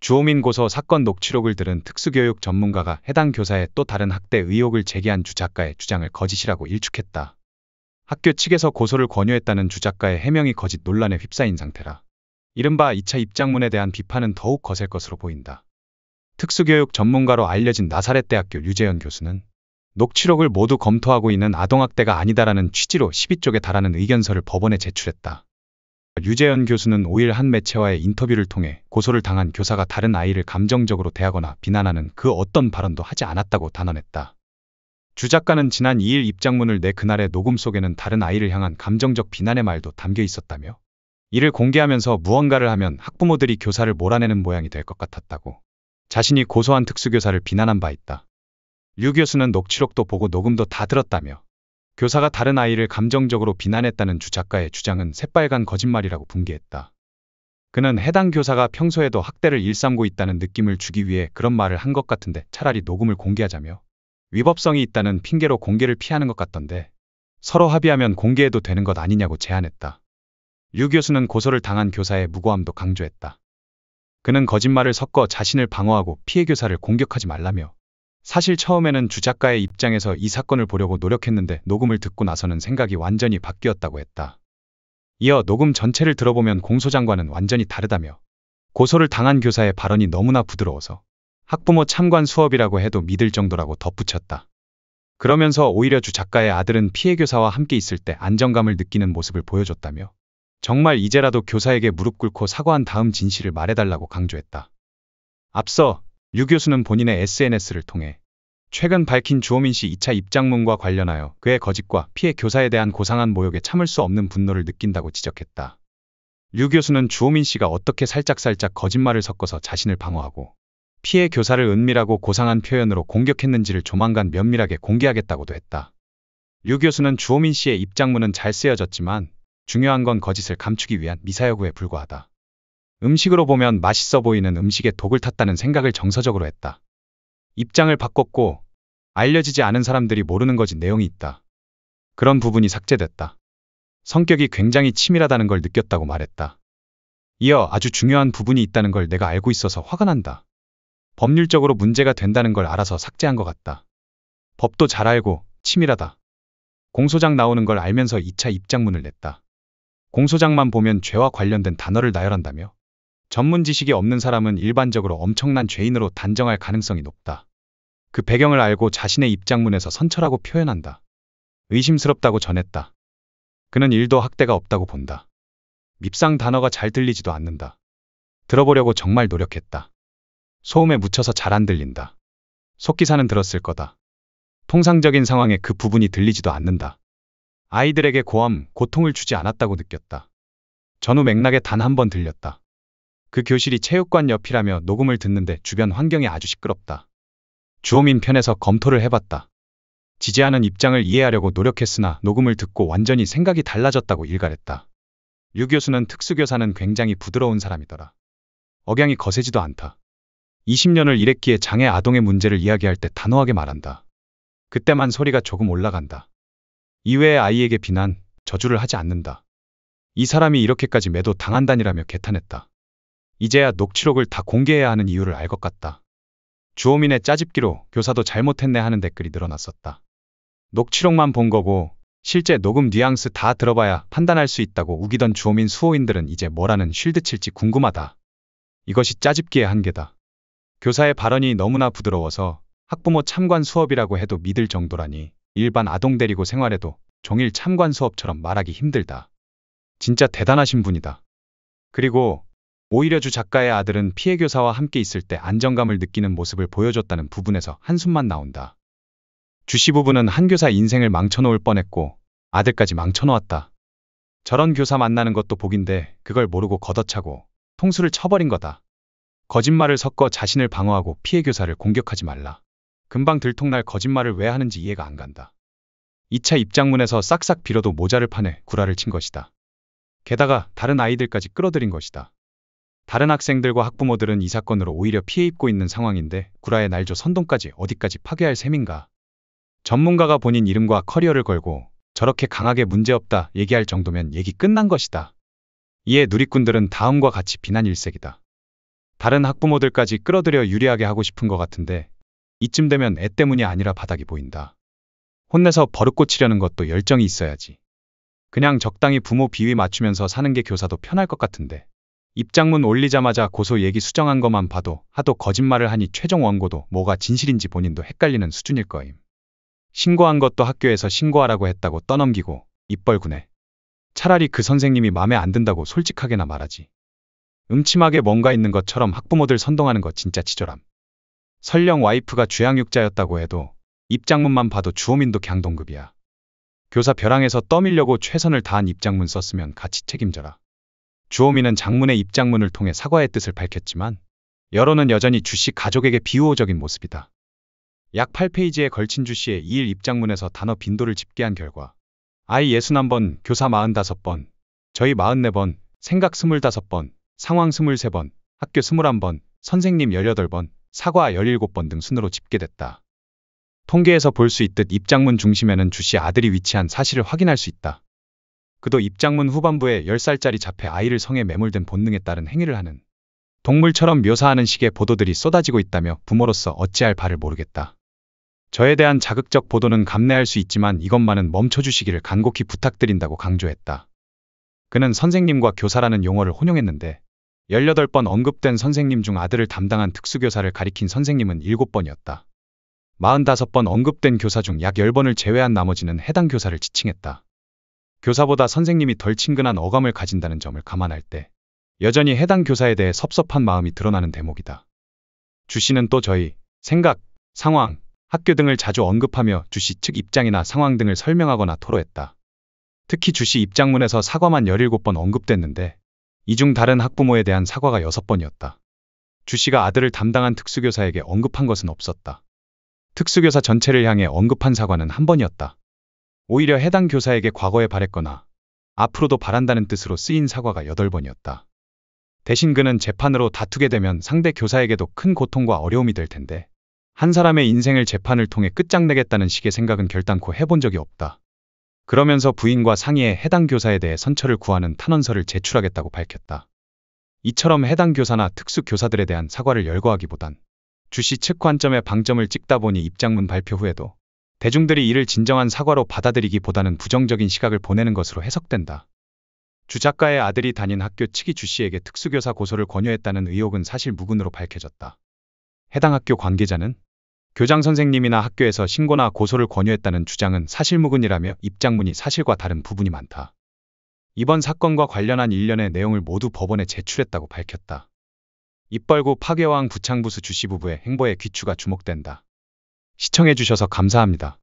주호민 고소 사건 녹취록을 들은 특수교육 전문가가 해당 교사의 또 다른 학대 의혹을 제기한 주 작가의 주장을 거짓이라고 일축했다. 학교 측에서 고소를 권유했다는 주 작가의 해명이 거짓 논란에 휩싸인 상태라 이른바 2차 입장문에 대한 비판은 더욱 거셀 것으로 보인다. 특수교육 전문가로 알려진 나사렛대학교 류재현 교수는 녹취록을 모두 검토하고 있는 아동학대가 아니다라는 취지로 12쪽에 달하는 의견서를 법원에 제출했다. 류재현 교수는 5일 한 매체와의 인터뷰를 통해 고소를 당한 교사가 다른 아이를 감정적으로 대하거나 비난하는 그 어떤 발언도 하지 않았다고 단언했다. 주 작가는 지난 2일 입장문을 내 그날의 녹음 속에는 다른 아이를 향한 감정적 비난의 말도 담겨 있었다며 이를 공개하면서 무언가를 하면 학부모들이 교사를 몰아내는 모양이 될 것 같았다고 자신이 고소한 특수교사를 비난한 바 있다. 류 교수는 녹취록도 보고 녹음도 다 들었다며 교사가 다른 아이를 감정적으로 비난했다는 주 작가의 주장은 새빨간 거짓말이라고 분개했다. 그는 해당 교사가 평소에도 학대를 일삼고 있다는 느낌을 주기 위해 그런 말을 한 것 같은데 차라리 녹음을 공개하자며 위법성이 있다는 핑계로 공개를 피하는 것 같던데 서로 합의하면 공개해도 되는 것 아니냐고 제안했다. 류 교수는 고소를 당한 교사의 무고함도 강조했다. 그는 거짓말을 섞어 자신을 방어하고 피해 교사를 공격하지 말라며 사실 처음에는 주 작가의 입장에서 이 사건을 보려고 노력했는데 녹음을 듣고 나서는 생각이 완전히 바뀌었다고 했다. 이어 녹음 전체를 들어보면 공소장과는 완전히 다르다며 고소를 당한 교사의 발언이 너무나 부드러워서 학부모 참관 수업이라고 해도 믿을 정도라고 덧붙였다. 그러면서 오히려 주 작가의 아들은 피해 교사와 함께 있을 때 안정감을 느끼는 모습을 보여줬다며 정말 이제라도 교사에게 무릎 꿇고 사과한 다음 진실을 말해달라고 강조했다. 앞서 류 교수는 본인의 SNS를 통해 최근 밝힌 주호민 씨 2차 입장문과 관련하여 그의 거짓과 피해 교사에 대한 고상한 모욕에 참을 수 없는 분노를 느낀다고 지적했다. 류 교수는 주호민 씨가 어떻게 살짝살짝 거짓말을 섞어서 자신을 방어하고 피해 교사를 은밀하고 고상한 표현으로 공격했는지를 조만간 면밀하게 공개하겠다고도 했다. 류 교수는 주호민 씨의 입장문은 잘 쓰여졌지만 중요한 건 거짓을 감추기 위한 미사여구에 불과하다. 음식으로 보면 맛있어 보이는 음식에 독을 탔다는 생각을 정서적으로 했다. 입장을 바꿨고 알려지지 않은 사람들이 모르는 거지 내용이 있다. 그런 부분이 삭제됐다. 성격이 굉장히 치밀하다는 걸 느꼈다고 말했다. 이어 아주 중요한 부분이 있다는 걸 내가 알고 있어서 화가 난다. 법률적으로 문제가 된다는 걸 알아서 삭제한 것 같다. 법도 잘 알고 치밀하다. 공소장 나오는 걸 알면서 2차 입장문을 냈다. 공소장만 보면 죄와 관련된 단어를 나열한다며 전문 지식이 없는 사람은 일반적으로 엄청난 죄인으로 단정할 가능성이 높다. 그 배경을 알고 자신의 입장문에서 선처라고 표현한다. 의심스럽다고 전했다. 그는 1도 학대가 없다고 본다. 밉상 단어가 잘 들리지도 않는다. 들어보려고 정말 노력했다. 소음에 묻혀서 잘 안 들린다. 속기사는 들었을 거다. 통상적인 상황에 그 부분이 들리지도 않는다. 아이들에게 고함, 고통을 주지 않았다고 느꼈다. 전후 맥락에 단 한 번 들렸다. 그 교실이 체육관 옆이라며 녹음을 듣는데 주변 환경이 아주 시끄럽다. 주호민 편에서 검토를 해봤다. 지지하는 입장을 이해하려고 노력했으나 녹음을 듣고 완전히 생각이 달라졌다고 일갈했다. 류 교수는 특수교사는 굉장히 부드러운 사람이더라. 억양이 거세지도 않다. 20년을 일했기에 장애 아동의 문제를 이야기할 때 단호하게 말한다. 그때만 소리가 조금 올라간다. 이외의 아이에게 비난, 저주를 하지 않는다. 이 사람이 이렇게까지 매도 당한다니라며 개탄했다. 이제야 녹취록을 다 공개해야 하는 이유를 알 것 같다. 주호민의 짜집기로 교사도 잘못했네 하는 댓글이 늘어났었다. 녹취록만 본 거고 실제 녹음 뉘앙스 다 들어봐야 판단할 수 있다고 우기던 주호민 수호인들은 이제 뭐라는 쉴드 칠지 궁금하다. 이것이 짜집기의 한계다. 교사의 발언이 너무나 부드러워서 학부모 참관 수업이라고 해도 믿을 정도라니 일반 아동 데리고 생활해도 종일 참관 수업처럼 말하기 힘들다. 진짜 대단하신 분이다. 그리고 오히려 주 작가의 아들은 피해 교사와 함께 있을 때 안정감을 느끼는 모습을 보여줬다는 부분에서 한숨만 나온다. 주씨 부부는 한 교사 인생을 망쳐놓을 뻔했고 아들까지 망쳐놓았다. 저런 교사 만나는 것도 복인데 그걸 모르고 걷어차고 통수를 쳐버린 거다. 거짓말을 섞어 자신을 방어하고 피해 교사를 공격하지 말라. 금방 들통날 거짓말을 왜 하는지 이해가 안 간다. 2차 입장문에서 싹싹 빌어도 모자를 파내 구라를 친 것이다. 게다가 다른 아이들까지 끌어들인 것이다. 다른 학생들과 학부모들은 이 사건으로 오히려 피해 입고 있는 상황인데 구라의 날조 선동까지 어디까지 파괴할 셈인가. 전문가가 본인 이름과 커리어를 걸고 저렇게 강하게 문제없다 얘기할 정도면 얘기 끝난 것이다. 이에 누리꾼들은 다음과 같이 비난일색이다. 다른 학부모들까지 끌어들여 유리하게 하고 싶은 것 같은데 이쯤 되면 애 때문이 아니라 바닥이 보인다. 혼내서 버릇 고치려는 것도 열정이 있어야지. 그냥 적당히 부모 비위 맞추면서 사는 게 교사도 편할 것 같은데. 입장문 올리자마자 고소 얘기 수정한 것만 봐도 하도 거짓말을 하니 최종 원고도 뭐가 진실인지 본인도 헷갈리는 수준일 거임. 신고한 것도 학교에서 신고하라고 했다고 떠넘기고 입 벌구네. 차라리 그 선생님이 맘에 안 든다고 솔직하게나 말하지. 음침하게 뭔가 있는 것처럼 학부모들 선동하는 거 진짜 치졸함. 설령 와이프가 주양육자였다고 해도 입장문만 봐도 주호민도 갱동급이야. 교사 벼랑에서 떠밀려고 최선을 다한 입장문 썼으면 같이 책임져라. 주호민은 장문의 입장문을 통해 사과의 뜻을 밝혔지만 여론은 여전히 주씨 가족에게 비우호적인 모습이다. 약 8페이지에 걸친 주씨의 2일 입장문에서 단어 빈도를 집계한 결과 아이 61번, 교사 45번, 저희 44번, 생각 25번, 상황 23번, 학교 21번, 선생님 18번, 사과 17번 등 순으로 집계됐다. 통계에서 볼 수 있듯 입장문 중심에는 주씨 아들이 위치한 사실을 확인할 수 있다. 그도 입장문 후반부에 10살짜리 자폐 아이를 성에 매몰된 본능에 따른 행위를 하는 동물처럼 묘사하는 식의 보도들이 쏟아지고 있다며 부모로서 어찌할 바를 모르겠다. 저에 대한 자극적 보도는 감내할 수 있지만 이것만은 멈춰주시기를 간곡히 부탁드린다고 강조했다. 그는 선생님과 교사라는 용어를 혼용했는데 18번 언급된 선생님 중 아들을 담당한 특수교사를 가리킨 선생님은 7번이었다. 45번 언급된 교사 중 약 10번을 제외한 나머지는 해당 교사를 지칭했다. 교사보다 선생님이 덜 친근한 어감을 가진다는 점을 감안할 때 여전히 해당 교사에 대해 섭섭한 마음이 드러나는 대목이다. 주씨는 또 저희, 생각, 상황, 학교 등을 자주 언급하며 주씨 측 입장이나 상황 등을 설명하거나 토로했다. 특히 주씨 입장문에서 사과만 17번 언급됐는데 이 중 다른 학부모에 대한 사과가 6번이었다. 주씨가 아들을 담당한 특수교사에게 언급한 것은 없었다. 특수교사 전체를 향해 언급한 사과는 1번이었다. 오히려 해당 교사에게 과거에 바랬거나 앞으로도 바란다는 뜻으로 쓰인 사과가 8번이었다. 대신 그는 재판으로 다투게 되면 상대 교사에게도 큰 고통과 어려움이 될 텐데 한 사람의 인생을 재판을 통해 끝장내겠다는 식의 생각은 결단코 해본 적이 없다. 그러면서 부인과 상의해 해당 교사에 대해 선처를 구하는 탄원서를 제출하겠다고 밝혔다. 이처럼 해당 교사나 특수교사들에 대한 사과를 열거하기보단 주씨 측 관점에 방점을 찍다 보니 입장문 발표 후에도 대중들이 이를 진정한 사과로 받아들이기보다는 부정적인 시각을 보내는 것으로 해석된다. 주 작가의 아들이 다닌 학교 측이 주씨에게 특수교사 고소를 권유했다는 의혹은 사실 무근으로 밝혀졌다. 해당 학교 관계자는 교장 선생님이나 학교에서 신고나 고소를 권유했다는 주장은 사실무근이라며 입장문이 사실과 다른 부분이 많다. 이번 사건과 관련한 일련의 내용을 모두 법원에 제출했다고 밝혔다. 입벌구 파괴왕 부창부수 주씨 부부의 행보에 귀추가 주목된다. 시청해주셔서 감사합니다.